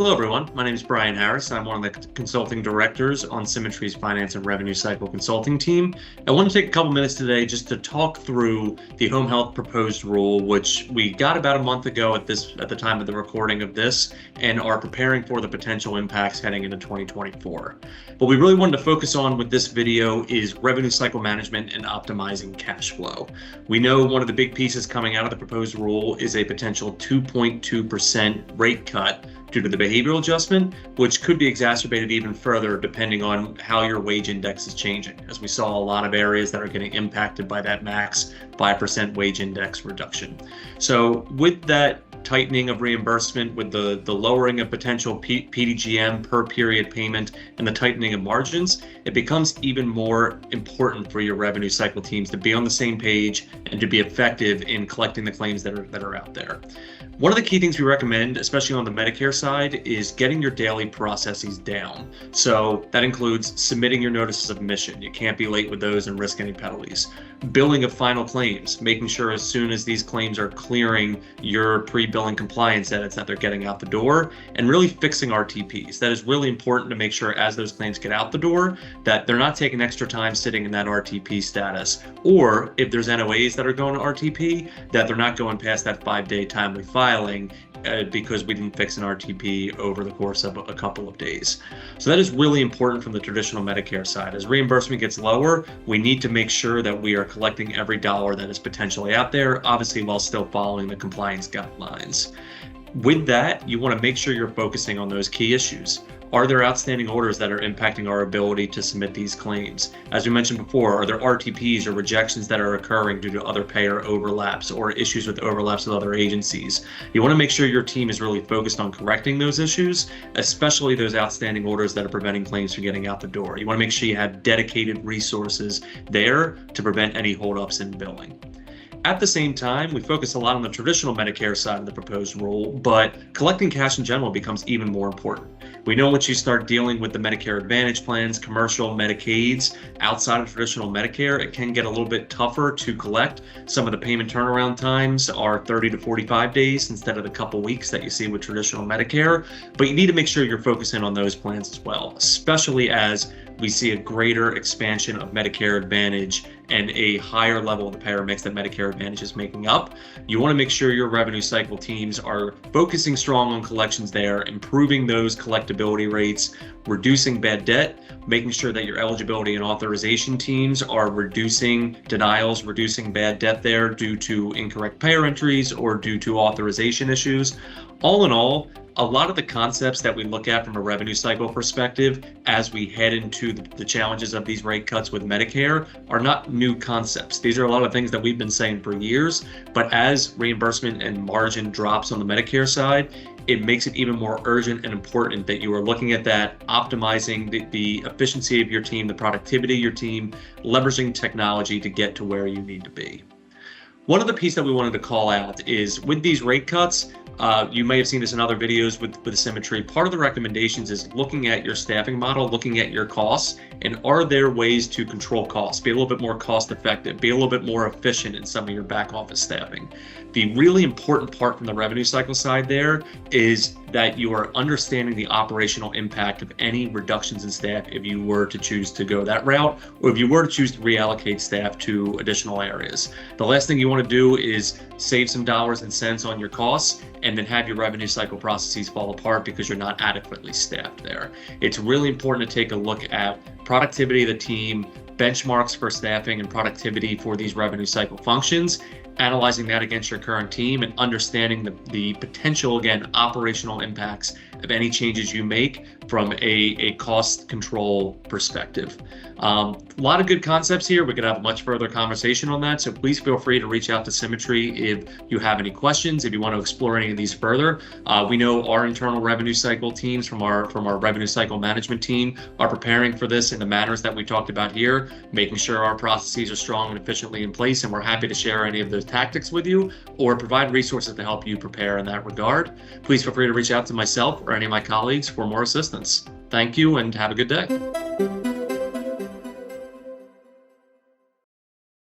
Hello, everyone. My name is Brian Harris. I'm one of the consulting directors on SimiTree's Finance and Revenue Cycle Consulting team. I want to take a couple minutes today just to talk through the home health proposed rule, which we got about a month ago at the time of the recording of this, and are preparing for the potential impacts heading into 2024. What we really wanted to focus on with this video is revenue cycle management and optimizing cash flow. We know one of the big pieces coming out of the proposed rule is a potential 2.2% rate cut due to the behavioral adjustment, which could be exacerbated even further depending on how your wage index is changing, as we saw a lot of areas that are getting impacted by that max 5% wage index reduction. So with that tightening of reimbursement, with the lowering of potential PDGM per period payment and the tightening of margins, it becomes even more important for your revenue cycle teams to be on the same page and to be effective in collecting the claims that are out there. One of the key things we recommend, especially on the Medicare side, is getting your daily processes down. So that includes submitting your notices of admission. You can't be late with those and risk any penalties. Billing of final claims, making sure as soon as these claims are clearing your pre-billing compliance edits that they're getting out the door, and really fixing RTPs. That is really important to make sure as those claims get out the door that they're not taking extra time sitting in that RTP status, or if there's NOAs that are going to RTP, that they're not going past that 5-day timely filing because we didn't fix an RTP over the course of a couple of days. So that is really important from the traditional Medicare side. As reimbursement gets lower, we need to make sure that we are collecting every dollar that is potentially out there, obviously while still following the compliance guidelines. With that, you want to make sure you're focusing on those key issues. Are there outstanding orders that are impacting our ability to submit these claims? As we mentioned before, are there RTPs or rejections that are occurring due to other payer overlaps or issues with overlaps with other agencies? You want to make sure your team is really focused on correcting those issues, especially those outstanding orders that are preventing claims from getting out the door. You want to make sure you have dedicated resources there to prevent any holdups in billing. At the same time, we focus a lot on the traditional Medicare side of the proposed rule, but collecting cash in general becomes even more important. We know once you start dealing with the Medicare Advantage plans, commercial Medicaids, outside of traditional Medicare, it can get a little bit tougher to collect. Some of the payment turnaround times are 30 to 45 days instead of the couple weeks that you see with traditional Medicare, but you need to make sure you're focusing on those plans as well, especially as we see a greater expansion of Medicare Advantage and a higher level of the payer mix that Medicare Advantage is making up. You want to make sure your revenue cycle teams are focusing strong on collections there, improving those collectability rates, reducing bad debt, making sure that your eligibility and authorization teams are reducing denials, reducing bad debt there due to incorrect payer entries or due to authorization issues. All in all, a lot of the concepts that we look at from a revenue cycle perspective as we head into the challenges of these rate cuts with Medicare are not new concepts. These are a lot of things that we've been saying for years, but as reimbursement and margin drops on the Medicare side, it makes it even more urgent and important that you are looking at that, optimizing the efficiency of your team, the productivity of your team, leveraging technology to get to where you need to be. One of the pieces that we wanted to call out is with these rate cuts, you may have seen this in other videos with SimiTree. Part of the recommendations is looking at your staffing model, looking at your costs, and are there ways to control costs, be a little bit more cost effective, be a little bit more efficient in some of your back office staffing. The really important part from the revenue cycle side there is that you are understanding the operational impact of any reductions in staff if you were to choose to go that route, or if you were to choose to reallocate staff to additional areas. The last thing you want to do is save some dollars and cents on your costs and then have your revenue cycle processes fall apart because you're not adequately staffed there. It's really important to take a look at productivity of the team, benchmarks for staffing and productivity for these revenue cycle functions, analyzing that against your current team and understanding the potential, again, operational impacts of any changes you make from a cost control perspective. A lot of good concepts here. We could have a much further conversation on that. So please feel free to reach out to SimiTree if you have any questions, if you want to explore any of these further. We know our internal revenue cycle teams from our revenue cycle management team are preparing for this in the manners that we talked about here, making sure our processes are strong and efficiently in place. And we're happy to share any of those tactics with you or provide resources to help you prepare in that regard. Please feel free to reach out to myself or any of my colleagues for more assistance. Thank you and have a good day.